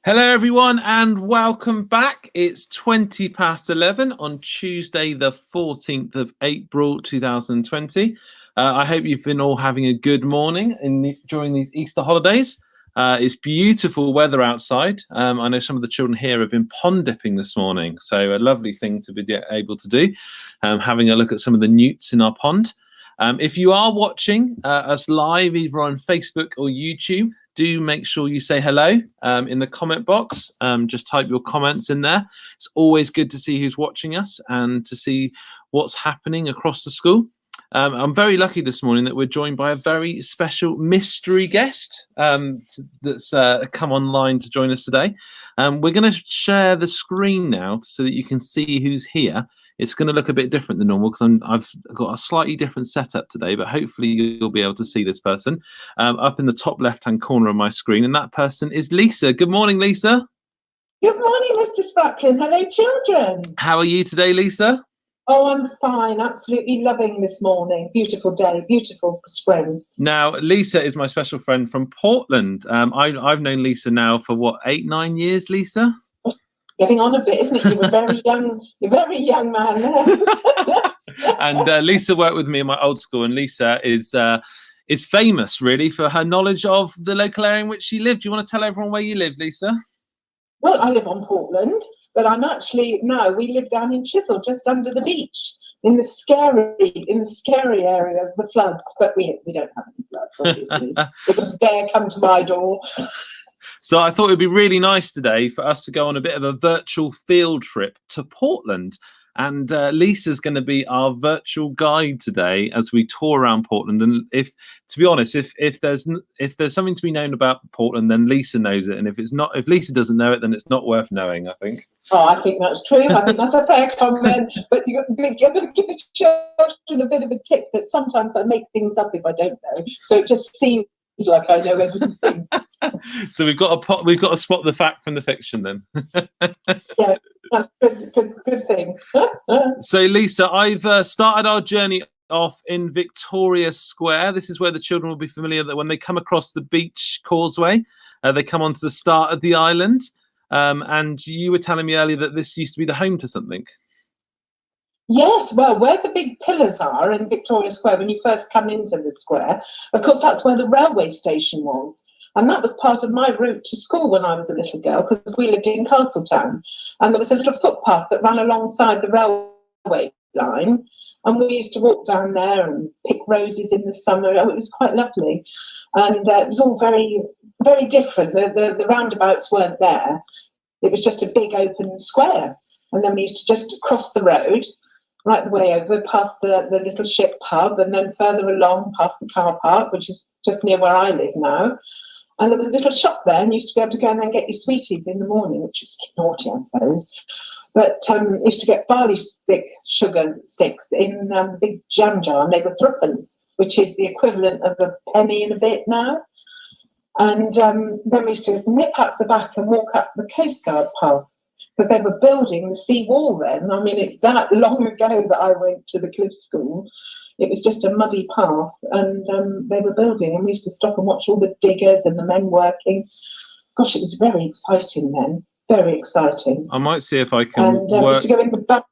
Hello, everyone, and welcome back. It's 20 past 11 on Tuesday, the 14th of April, 2020. I hope you've been all having a good morning during these Easter holidays. It's beautiful weather outside. I know some of the children here have been pond dipping this morning, so a lovely thing to be able to do, having a look at some of the newts in our pond. If you are watching us live, either on Facebook or YouTube, do make sure you say hello in the comment box. Just type your comments in there. It's always good to see who's watching us and to see what's happening across the school. I'm very lucky this morning that we're joined by a very special mystery guest that's come online to join us today. We're going to share the screen now so that you can see who's here. It's going to look a bit different than normal because I've got a slightly different setup today, but hopefully you'll be able to see this person up in the top left-hand corner of my screen, and that person is Lisa. Good morning, Lisa. Good morning, Mr Spracklen. Hello, children. How are you today, Lisa? Oh, I'm fine. Absolutely loving this morning. Beautiful day. Beautiful spring. Now, Lisa is my special friend from Portland. I've known Lisa now for, 8-9 years, Lisa? Getting on a bit, isn't it? You're a very young man there. And Lisa worked with me in my old school, and Lisa is famous, really, for her knowledge of the local area in which she lived. Do you want to tell everyone where you live, Lisa? Well, I live on Portland, but we live down in Chisel, just under the beach, in the scary area of the floods. But we don't have any floods, obviously. It was dare come to my door. So I thought it'd be really nice today for us to go on a bit of a virtual field trip to Portland. And Lisa's going to be our virtual guide today as we tour around Portland. And if there's something to be known about Portland, then Lisa knows it. And if Lisa doesn't know it, then it's not worth knowing, I think. Oh, I think that's true. I think that's a fair comment. But you're going to give the children a bit of a tip that sometimes I make things up if I don't know. So it just seems like I know everything. So we've got to spot the fact from the fiction then. Yeah, that's good thing. So Lisa, I've started our journey off in Victoria Square. This is where the children will be familiar that when they come across the beach causeway, they come onto the start of the island. And you were telling me earlier that this used to be the home to something. Yes, well, where the big pillars are in Victoria Square, when you first come into the square, of course, that's where the railway station was. And that was part of my route to school when I was a little girl, because we lived in Castletown. And there was a little footpath that ran alongside the railway line. And we used to walk down there and pick roses in the summer. Oh, it was quite lovely. And it was all very, very different. The roundabouts weren't there. It was just a big open square. And then we used to just cross the road, right the way over, past the little ship pub, and then further along past the car park, which is just near where I live now. And there was a little shop there, and you used to be able to go in there and get your sweeties in the morning, which is naughty, I suppose. But used to get barley sugar sticks in a big jam jar, and they were threepence, which is the equivalent of a penny and a bit now. And then we used to nip up the back and walk up the Coast Guard path, because they were building the sea wall then. I mean, it's that long ago that I went to the Cliff School. It was just a muddy path, and they were building, and we used to stop and watch all the diggers and the men working. Gosh, it was very exciting then, very exciting. I might see if I can we used to go in the back.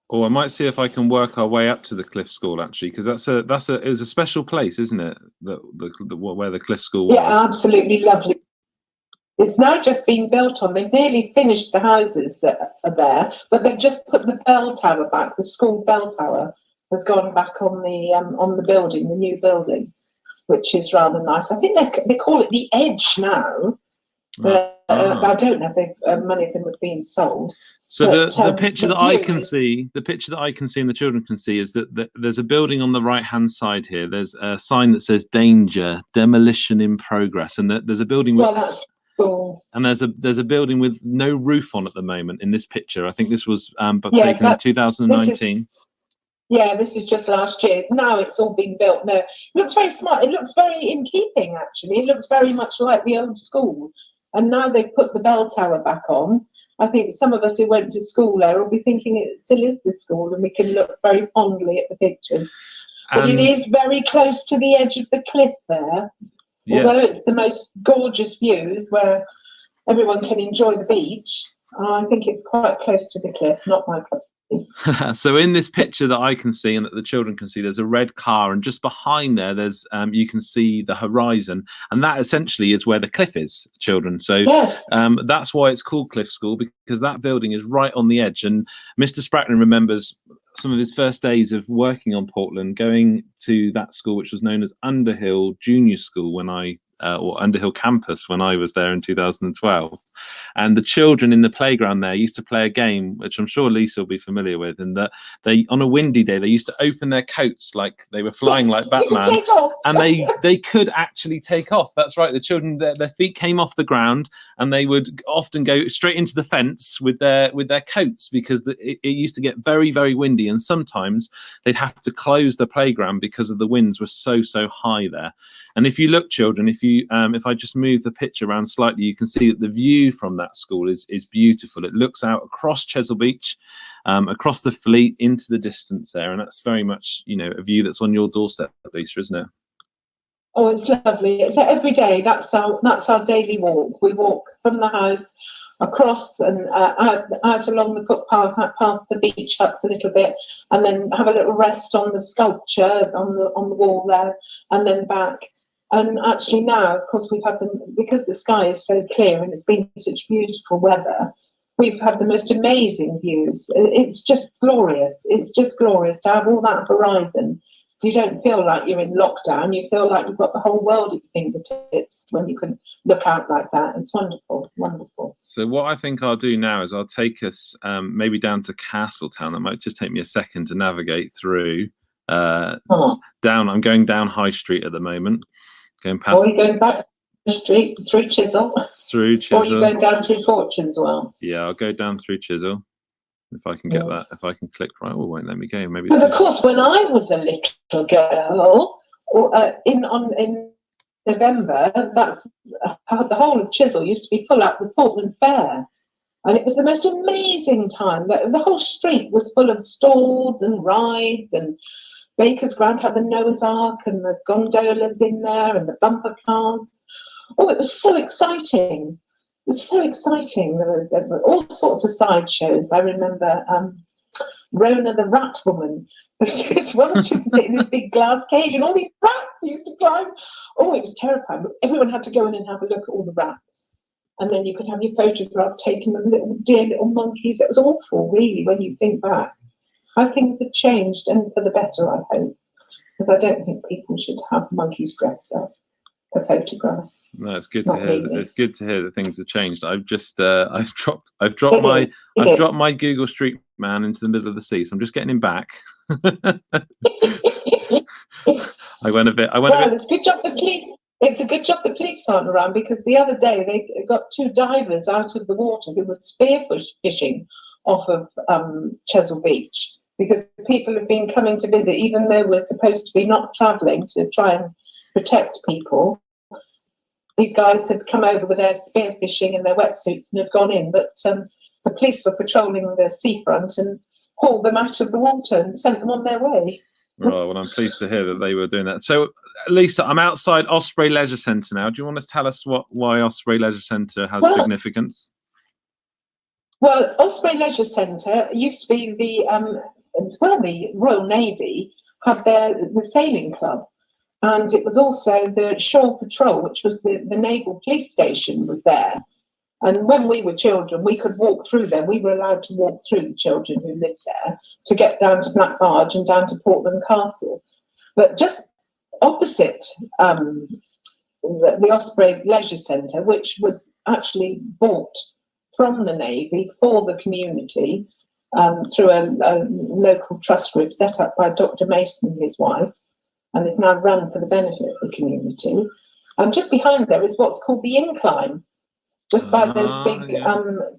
Or I might see if I can work our way up to the Cliff School, actually, because it was a special place, isn't it? Where the Cliff School was. Yeah, absolutely lovely. It's now just been built on. They've nearly finished the houses that are there, but they've just put the bell tower back. The school bell tower has gone back on the building, the new building, which is rather nice. I think they call it the Edge now. I don't know if many of them have been sold. So the picture that I can see, and the children can see, is that there's a building on the right-hand side here. There's a sign that says "Danger, Demolition in Progress," and there's a building with. Well, that's cool. And there's a building with no roof on at the moment in this picture. I think this was taken in 2019. This is just last year. Now it's all been built. No, it looks very smart. It looks very in keeping, actually. It looks very much like the old school. And now they've put the bell tower back on. I think some of us who went to school there will be thinking it still is the school, and we can look very fondly at the pictures. But it is very close to the edge of the cliff there. Although Yes. it's the most gorgeous views where everyone can enjoy the beach, I think it's quite close to the cliff, not my cup of tea. So in this picture that I can see and that the children can see, there's a red car, and just behind there, there's you can see the horizon, and that essentially is where the cliff is, children. So Yes. that's why it's called Cliff School, because that building is right on the edge. And Mr. Spracklen remembers some of his first days of working on Portland, going to that school, which was known as Underhill Junior School when or Underhill Campus when I was there in 2012. And the children in the playground there used to play a game, which I'm sure Lisa will be familiar with, and that they, on a windy day, they used to open their coats like they were flying like Batman, and they could actually take off. That's right. The children, their feet came off the ground, and they would often go straight into the fence with their coats, because it used to get very, very windy, and sometimes they'd have to close the playground because of the winds were so high there. And if you look, children, if I just move the picture around slightly, you can see that the view from that school is beautiful. It looks out across Chesil Beach, across the Fleet, into the distance there, and that's very much, a view that's on your doorstep, Lisa, isn't it? Oh, it's lovely. It's every day. That's our daily walk. We walk from the house across and out along the footpath, past the beach huts a little bit, and then have a little rest on the sculpture on the wall there, and then back. And actually now, of course, because the sky is so clear and it's been such beautiful weather, we've had the most amazing views. It's just glorious. It's just glorious to have all that horizon. You don't feel like you're in lockdown. You feel like you've got the whole world at your fingertips when you can look out like that. It's wonderful, wonderful. So what I think I'll do now is I'll take us maybe down to Castletown. That might just take me a second to navigate through. Down. I'm going down High Street at the moment. Going past. Or are you going back the street through Chisel? Through Chisel. Or are you going down through Fortune as well? Yeah, I'll go down through Chisel. If I can get that, if I can click right, it won't let me go. Maybe. Because of course, when I was a little girl, in November, that's the whole of Chisel used to be full up with Portland Fair, and it was the most amazing time. The whole street was full of stalls and rides, and Baker's Grand had the Noah's Ark and the gondolas in there and the bumper cars. Oh, it was so exciting. It was so exciting. There were all sorts of sideshows. I remember Rona the Rat Woman. She wanted to sit in this big glass cage, and all these rats used to climb. Oh, it was terrifying. But everyone had to go in and have a look at all the rats. And then you could have your photograph taken with little dear little monkeys. It was awful, really, when you think back. How things have changed, and for the better, I hope. Because I don't think people should have monkeys dressed up for photographs. No, it's good to hear. Really. It's good to hear that things have changed. I've just I've dropped my Google Street Man into the middle of the sea, so I'm just getting him back. I went a bit. It's a good job the police. It's a good job the police aren't around, because the other day they got 2 divers out of the water who were spearfishing off of Chesil Beach, because people have been coming to visit, even though we're supposed to be not travelling to try and protect people. These guys had come over with their spearfishing and their wetsuits and had gone in, but the police were patrolling the seafront and hauled them out of the water and sent them on their way. Right, well, I'm pleased to hear that they were doing that. So, Lisa, I'm outside Osprey Leisure Centre now. Do you want to tell us why Osprey Leisure Centre has significance? Well, Osprey Leisure Centre used to be the Royal Navy had the sailing club, and it was also the Shore Patrol, which was the naval police station, was there. And when we were children, we could walk through there. We were allowed to walk through, the children who lived there, to get down to Black Barge and down to Portland Castle. But just opposite the Osprey Leisure Centre, which was actually bought from the Navy for the community through a local trust group set up by Dr. Mason and his wife, and is now run for the benefit of the community. Just behind there is what's called the Incline, just by those big tower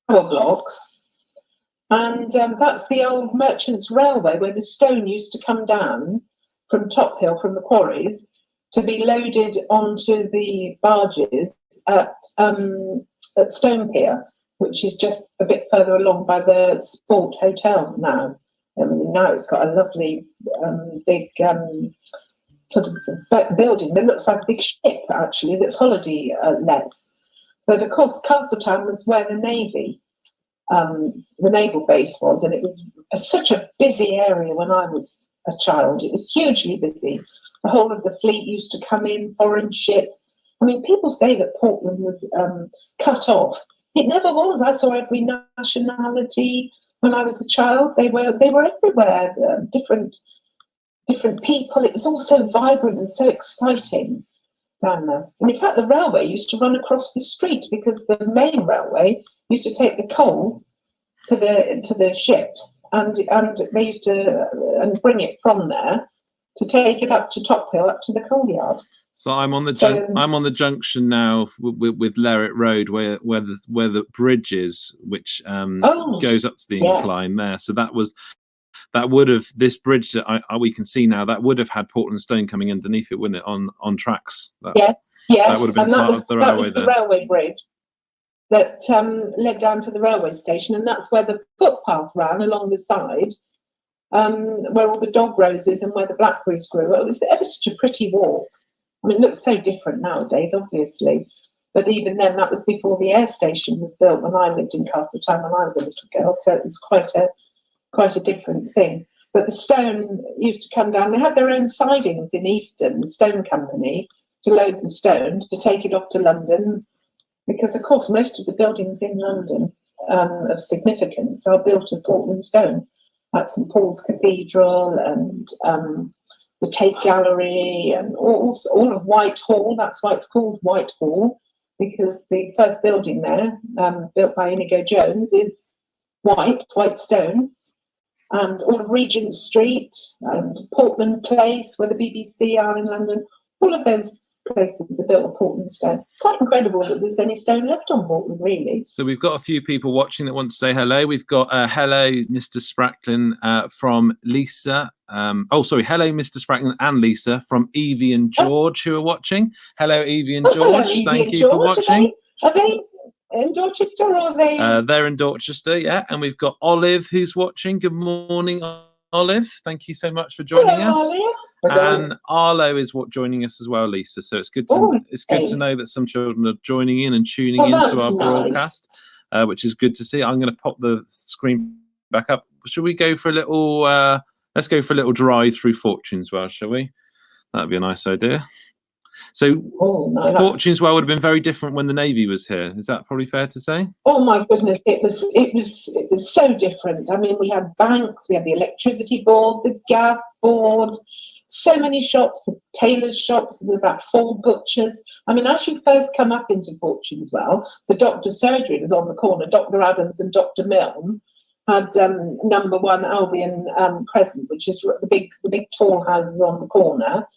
blocks. And that's the old Merchants Railway, where the stone used to come down from Top Hill, from the quarries, to be loaded onto the barges at Stone Pier, which is just a bit further along by the Sport Hotel now. Now it's got a lovely big sort of building that looks like a big ship, actually, that's holiday lets. But of course, Castletown was where the naval base was, and it was such a busy area when I was a child. It was hugely busy. The whole of the fleet used to come in, foreign ships. I mean, people say that Portland was cut off. It never was. I saw every nationality when I was a child. They were everywhere. Different people. It was all so vibrant and so exciting down there. And in fact, the railway used to run across the street because the main railway used to take the coal to the ships, and they used to and bring it from there to take it up to Top Hill, up to the coal yard. So I'm on the junction now with Lerwick Road, where the bridge is, which goes up to the incline there. So that would have, this bridge that we can see now, that would have had Portland stone coming underneath it, wouldn't it? On tracks. Yes, that would have been part of the railway. That was the railway bridge that led down to the railway station, and that's where the footpath ran along the side, where all the dog roses and where the blackberries grew. It was ever such a pretty walk. I mean, it looks so different nowadays, obviously, but even then, that was before the air station was built when I lived in Castletown when I was a little girl, so it was quite a different thing. But the stone used to come down. They had their own sidings in Easton, the stone company, to load the stone, to take it off to London, because, of course, most of the buildings in London of significance are built of Portland stone, like St Paul's Cathedral and the Tate Gallery and all of Whitehall. That's why it's called Whitehall, because the first building there, built by Inigo Jones, is white stone. And all of Regent Street and Portland Place, where the BBC are in London, all of those places are built of Portland stone. Quite incredible that there's any stone left on Portland, really. So we've got a few people watching that want to say hello. We've got hello, Mr Spracklen, from Lisa. Hello, Mr Spracklen and Lisa from Evie and George, who are watching. Hello, Evie and George. Hello, Thank you for watching. Are they in Dorchester, or are they? They're in Dorchester, yeah. And we've got Olive who's watching. Good morning, Olive. Thank you so much for joining us. Olive. And Arlo is joining us as well, Lisa. So it's good to know that some children are joining in and tuning into our broadcast, which is good to see. I'm going to pop the screen back up. Should we go for a little? Let's go for a little drive through Fortunes Well, shall we? That'd be a nice idea. So Fortunes Well would have been very different when the Navy was here. Is that probably fair to say? Oh my goodness, it was so different. I mean, we had banks, we had the electricity board, the gas board, so many shops, tailors' shops, with about 4 butchers. I mean, as you first come up into Fortunes Well, the doctor's surgery was on the corner. Dr. Adams and Dr. Milne had number 1 Albion Crescent, which is the big tall houses on the corner.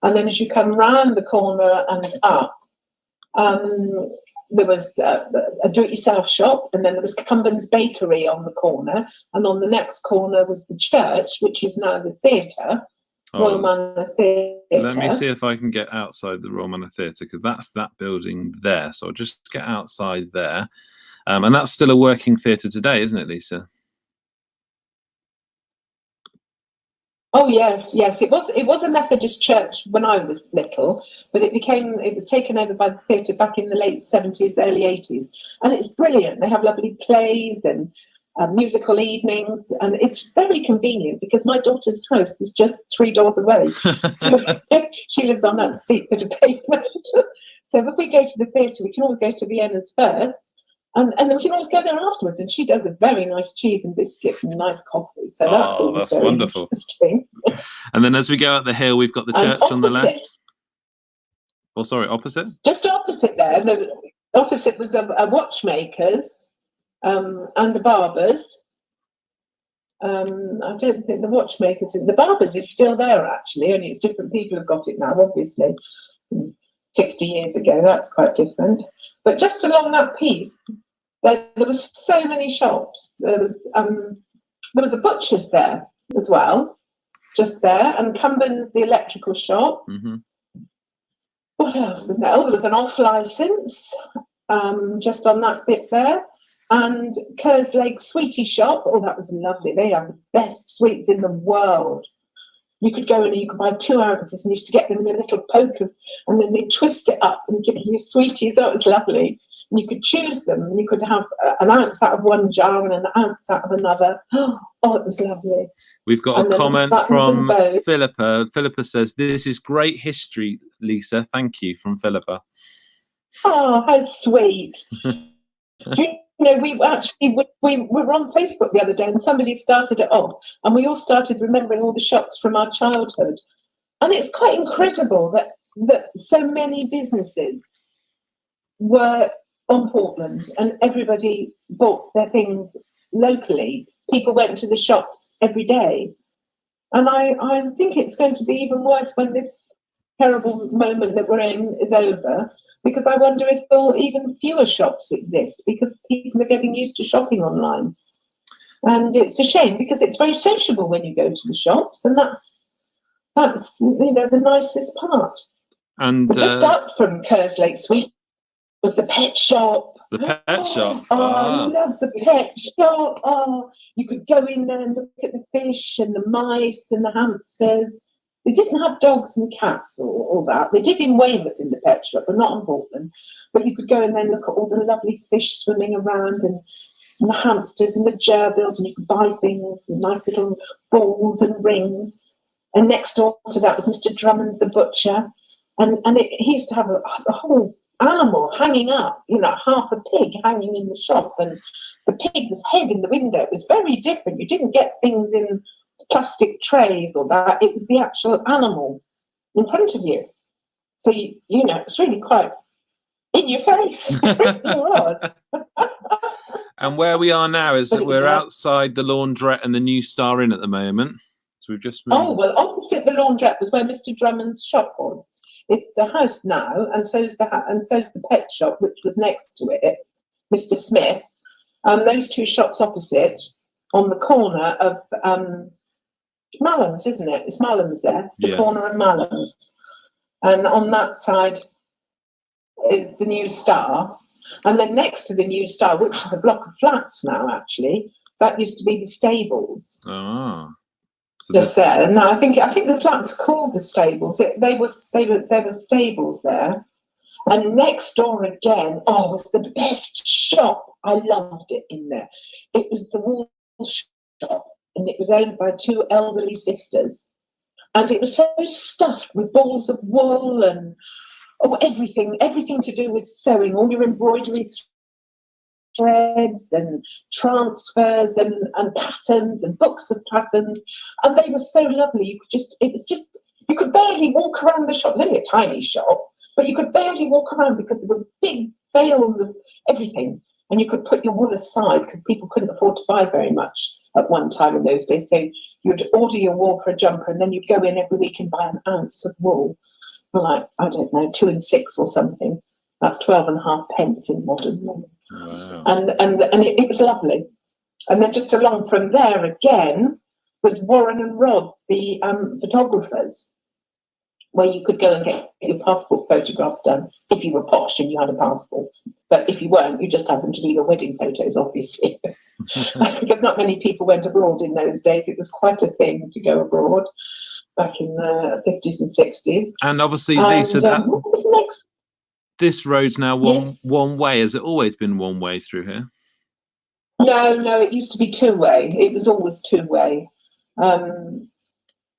And then as you come round the corner and up, there was a do-it-yourself shop, and then there was Cumberland's Bakery on the corner, and on the next corner was the church, which is now the theatre, Royal Manor Theatre. Let me see if I can get outside the Royal Manor Theatre, because that's that building there. So I'll just get outside there. And that's still a working theatre today, isn't it, Lisa? Oh yes. It was a Methodist church when I was little, but it was taken over by the theatre back in the late 70s, early 80s, and it's brilliant. They have lovely plays and musical evenings, and it's very convenient because my daughter's house is just 3 doors away. So she lives on that steep bit of pavement. So if we go to the theatre, we can always go to Vienna's first. And then we can always go there afterwards, and she does a very nice cheese and biscuit and nice coffee. So that's very wonderful. Interesting. And then as we go up the hill, we've got the church on the left. Oh, sorry, opposite? Just opposite there. Opposite was a watchmaker's and a barber's. I don't think the watchmaker's, the barber's is still there actually, only it's different people have got it now, obviously. 60 years ago, that's quite different. But just along that piece, there was so many shops. There was a butcher's there as well, just there, and Cumberland's, the electrical shop. Mm-hmm. What else was there? Oh, there was an off license just on that bit there, and Kerslake Sweetie shop. Oh, that was lovely. They have the best sweets in the world. You could go and you could buy 2 ounces and you used to get them in a little poker, and then they twist it up and give you sweeties. Oh, it was lovely. And you could choose them, and you could have an ounce out of one jar and an ounce out of another. Oh, it was lovely. We've got a comment from Philippa. Philippa says, "This is great history, Lisa. Thank you," from Philippa. Oh, how sweet. Do you know, we were on Facebook the other day, and somebody started it off, and we all started remembering all the shops from our childhood. And it's quite incredible that so many businesses were on Portland, and everybody bought their things locally. People went to the shops every day. And I think it's going to be even worse when this terrible moment that we're in is over, because I wonder if there'll even fewer shops exist because people are getting used to shopping online. And it's a shame because it's very sociable when you go to the shops, and that's the nicest part. And just up from Kerslake Sweet was the pet shop. The pet shop. I love the pet shop. Oh, you could go in there and look at the fish and the mice and the hamsters. They didn't have dogs and cats or all that. They did in Weymouth in the pet shop, but not in Portland. But you could go in there and look at all the lovely fish swimming around and the hamsters and the gerbils, and you could buy things, nice little balls and rings. And next door to that was Mr Drummond's the butcher. And he used to have a whole animal hanging up, half a pig hanging in the shop, and the pig's head in the window. It was very different. You didn't get things in plastic trays or that. It was the actual animal in front of you. So, it's really quite in your face. It really was. And where we are now is that we're outside the laundrette and the New Star Inn at the moment. So we've just moved. Oh, well, opposite the laundrette was where Mr Drummond's shop was. It's a house now, and so's the pet shop, which was next to it, Mr Smith. Those two shops opposite, on the corner of Mallams, isn't it? It's Mallams there. It's the corner of Mallams, and on that side is the New Star, and then next to the New Star, which is a block of flats now, actually, that used to be the stables. Oh. So just there. No, I think the flat's called the stables. They were stables there. And next door again, was the best shop. I loved it in there. It was the wool shop, and it was owned by two elderly sisters. And it was so stuffed with balls of wool and everything to do with sewing, all your embroidery threads and transfers and patterns and books of patterns, and they were so lovely. You could barely walk around the shop. It was only a tiny shop, but you could barely walk around because there were big bales of everything, and you could put your wool aside because people couldn't afford to buy very much at one time in those days. So you'd order your wool for a jumper, and then you'd go in every week and buy an ounce of wool for, like, I don't know, 2 and 6 or something. That's 12.5 pence in modern money. Wow. And it was lovely. And then just along from there again was Warren and Rod, the photographers, where you could go and get your passport photographs done if you were posh and you had a passport. But if you weren't, you just happened to do your wedding photos, obviously. Because not many people went abroad in those days. It was quite a thing to go abroad back in the 50s and 60s. And obviously, Lisa, what was next? This road's now one way. Has it always been one way through here? No, it used to be 2-way. It was always 2-way. And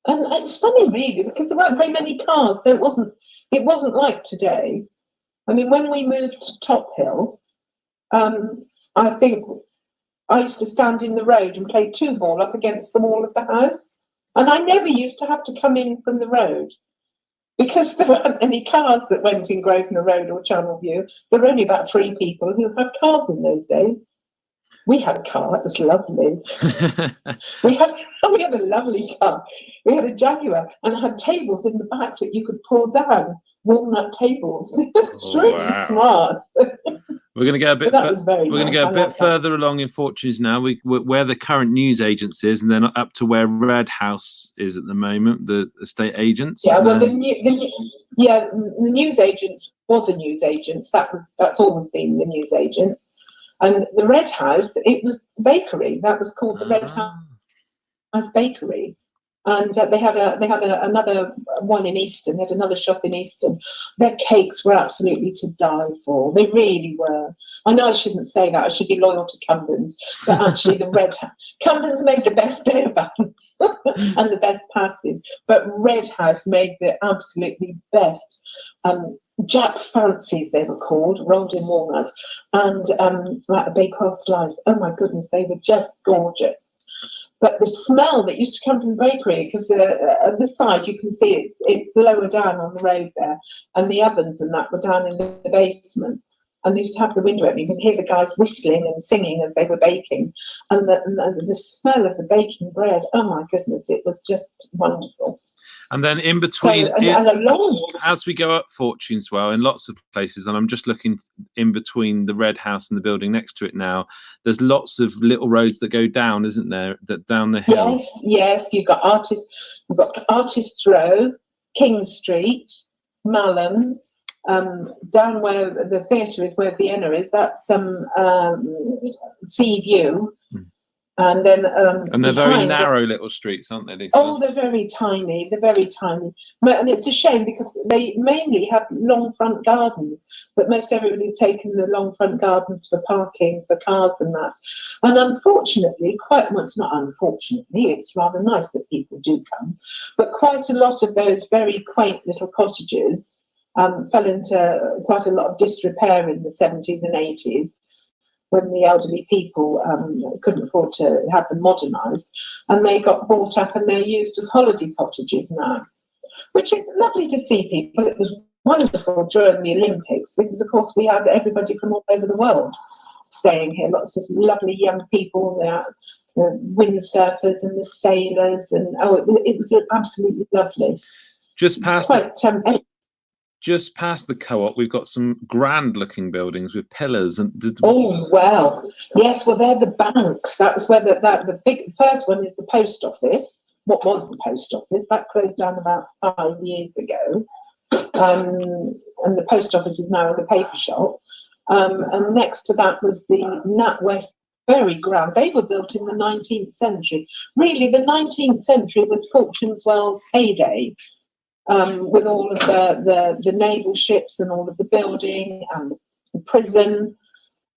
it's funny, really, because there weren't very many cars, so it wasn't like today. I mean, when we moved to Top Hill, I think I used to stand in the road and play 2-ball up against the wall of the house, and I never used to have to come in from the road, because there weren't any cars that went in Grosvenor Road or Channel View. There were only about 3 people who had cars in those days. We had a car. It was lovely. we had a lovely car. We had a Jaguar, and it had tables in the back that you could pull down, walnut tables. It's really smart. We're going to go a bit further along in Fortunes now. Where the current news agents is, and then up to where Red House is at the moment, the estate agents. Yeah, well, the news agents was a news agents. That's always been the news agents. And the Red House, it was the bakery. That was called the Red House Bakery. And another one in Easton. They had another shop in Easton. Their cakes were absolutely to die for. They really were. I know I shouldn't say that. I should be loyal to Cumbans, but actually, Cumbans made the best day of buns and the best pasties. But Red House made the absolutely best Jap fancies, they were called, rolled in walnuts, and like a baked slice. Oh my goodness, they were just gorgeous. But the smell that used to come from the bakery, because at the side you can see it's lower down on the road there, and the ovens and that were down in the basement. And they used to have the window open. You can hear the guys whistling and singing as they were baking, and the smell of the baking bread. Oh my goodness, it was just wonderful. And then in between, as we go up Fortuneswell in lots of places, and I'm just looking in between the Red House and the building next to it now, there's lots of little roads that go down, isn't there? That down the hill. Yes. You've got Artists Row, King Street, Mallam's, down where the theatre is, where Vienna is. That's some Sea View. And then, and they're very narrow little streets, aren't they, Lisa? Oh, they're very tiny. They're very tiny, and it's a shame because they mainly have long front gardens. But most everybody's taken the long front gardens for parking for cars and that. And unfortunately, it's not unfortunately. It's rather nice that people do come, but quite a lot of those very quaint little cottages fell into quite a lot of disrepair in the 70s and 80s. When the elderly people couldn't afford to have them modernised, and they got bought up and they're used as holiday cottages now, which is lovely to see people. It was wonderful during the Olympics because, of course, we had everybody from all over the world staying here, lots of lovely young people, the windsurfers and the sailors, and it was absolutely lovely. Just past the co-op, we've got some grand-looking buildings with pillars and. Yes. Well, they're the banks. That's where the big first one is the post office. What was the post office? That closed down about 5 years ago, and the post office is now in the paper shop. And next to that was the NatWest. Very grand. They were built in the 19th century. Really, the 19th century was Fortuneswell's heyday. With all of the naval ships and all of the building and the prison.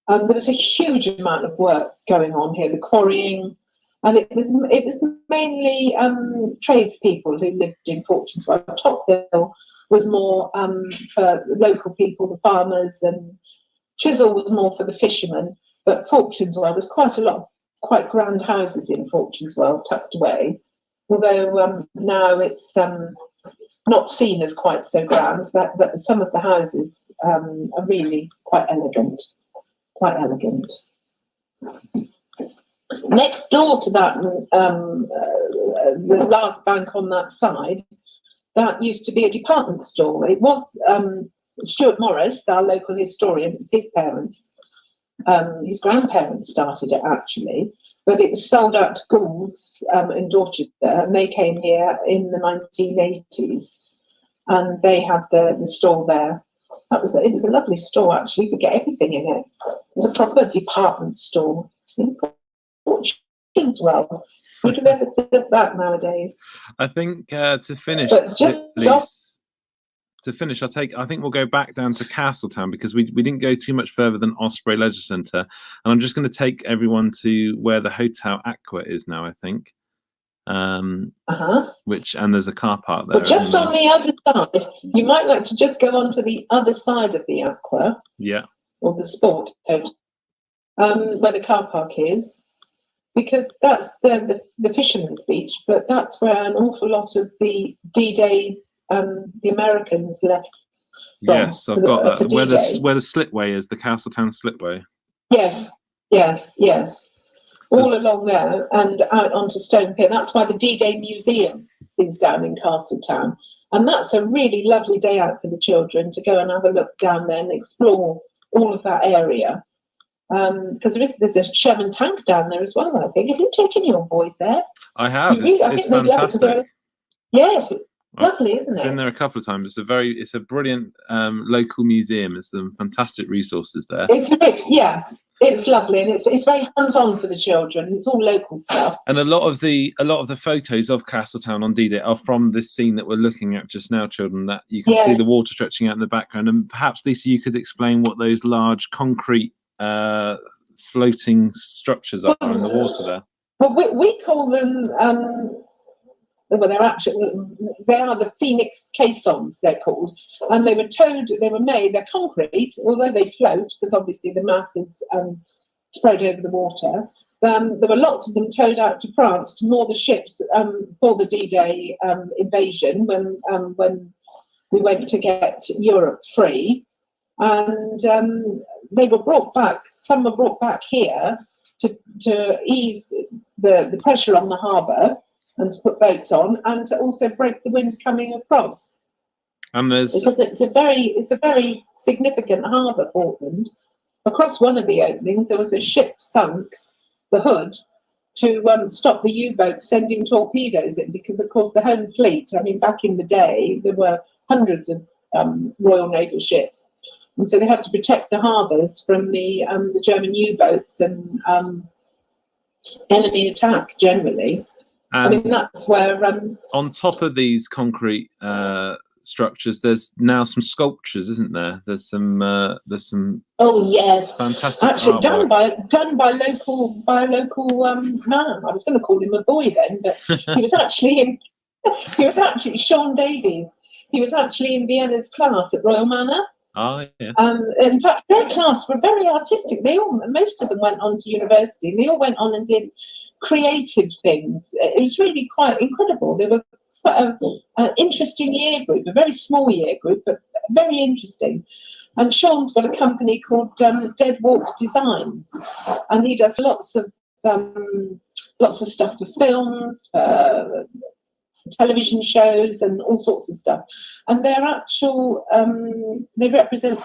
There was a huge amount of work going on here, the quarrying, and it was mainly tradespeople who lived in Fortuneswell. Top Hill was more for local people, the farmers, and Chisel was more for the fishermen. But Fortuneswell, there's quite a lot of quite grand houses in Fortuneswell tucked away, although now it's not seen as quite so grand, but some of the houses are really quite elegant. Next door to that, the last bank on that side, that used to be a department store. It was Stuart Morris, our local historian, it's his parents. His grandparents started it actually, but it was sold out to Gould's in Dorchester, and they came here in the 1980s, and they had the store there. It was a lovely store actually. You could get everything in it. It was a proper department store. Fortuneswell. Would have ever built that nowadays? I think to finish. But just to finish, I think we'll go back down to Castletown because we didn't go too much further than Osprey Leisure Centre, and I'm just going to take everyone to where the Hotel Aqua is now. I think, and there's a car park there. But just on the other side, you might like to just go on to the other side of the Aqua, or the Sport Hotel, where the car park is, because that's the Fisherman's Beach, but that's where an awful lot of the D-Day. The Americans left. Yes, I've got that. Where the slipway is, the Castletown slipway. Yes. All along there and out onto Stone Pier. That's why the D-Day Museum is down in Castletown. And that's a really lovely day out for the children to go and have a look down there and explore all of that area. Because there's a Sherman tank down there as well, I think. Have you taken your boys there? I have. It's fantastic. Yes. Lovely, isn't it? I've been there a couple of times. It's a brilliant local museum. There's some fantastic resources there. It It's lovely, and it's very hands-on for the children. It's all local stuff. And a lot of the photos of Castletown on D-Day are from this scene that we're looking at just now, children. That you can see the water stretching out in the background. And perhaps, Lisa, you could explain what those large concrete floating structures are in the water there. Well, we call them. Well, they are the Phoenix caissons, they're called, and they were made. They're concrete, although they float because obviously the mass is spread over the water. There were lots of them towed out to France to moor the ships for the D-Day invasion when we went to get Europe free, and they were brought back. Some were brought back here to ease the pressure on the harbour and to put boats on, and to also break the wind coming across. And because it's a very significant harbour, Portland. Across one of the openings, there was a ship sunk, the hood, to stop the U-boats sending torpedoes in, because of course the home fleet. I mean, back in the day, there were hundreds of Royal Naval ships, and so they had to protect the harbours from the German U-boats and enemy attack generally. I mean, that's where on top of these concrete structures, there's now some sculptures, isn't there? There's some oh yes, fantastic, actually artwork. done by a local man. I was going to call him a boy then, but he was actually Sean Davies. He was actually in Vienna's class at Royal Manor. Oh yeah. In fact, their class were very artistic. Most of them went on to university, and they all went on and did creative things. It was really quite incredible. They were quite an interesting year group, a very small year group, but very interesting. And Sean's got a company called Dead Walk Designs, and he does lots of stuff for films, for television shows, and all sorts of stuff. And they're they represent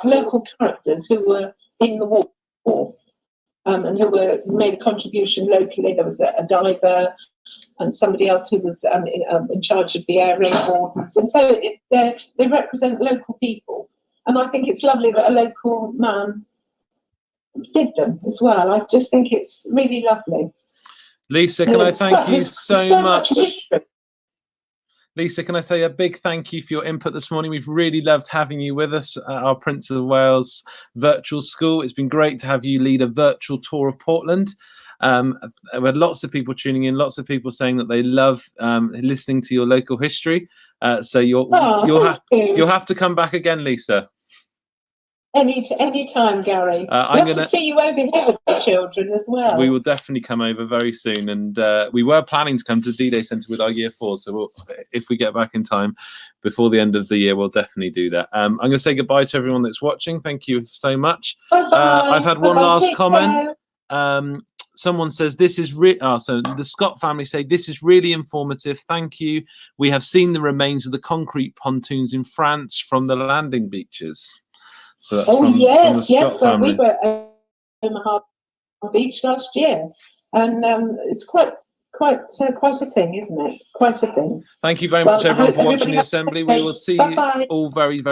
local characters who were in the war. And who made a contribution locally. There was a diver and somebody else who was in charge of the air raid wardens. And so they represent local people. And I think it's lovely that a local man did them as well. I just think it's really lovely. Lisa, can I thank you so much? Lisa, can I say a big thank you for your input this morning? We've really loved having you with us at our Prince of Wales virtual school. It's been great to have you lead a virtual tour of Portland. We had lots of people tuning in, lots of people saying that they love listening to your local history. So you'll have to come back again, Lisa. Any time, Gary. I'd love to see you over here with the children as well. We will definitely come over very soon, and we were planning to come to D-Day Centre with our Year 4, so if we get back in time before the end of the year, we'll definitely do that. I'm going to say goodbye to everyone that's watching. Thank you so much. I've had one last comment. Someone says this is so the Scott family say this is really informative. Thank you. We have seen the remains of the concrete pontoons in France from the landing beaches. So that's from yes. Well, we were at Omaha Beach last year, and it's quite a thing, isn't it? Quite a thing. Thank you very much, everyone, for watching the assembly. We will see you all very, very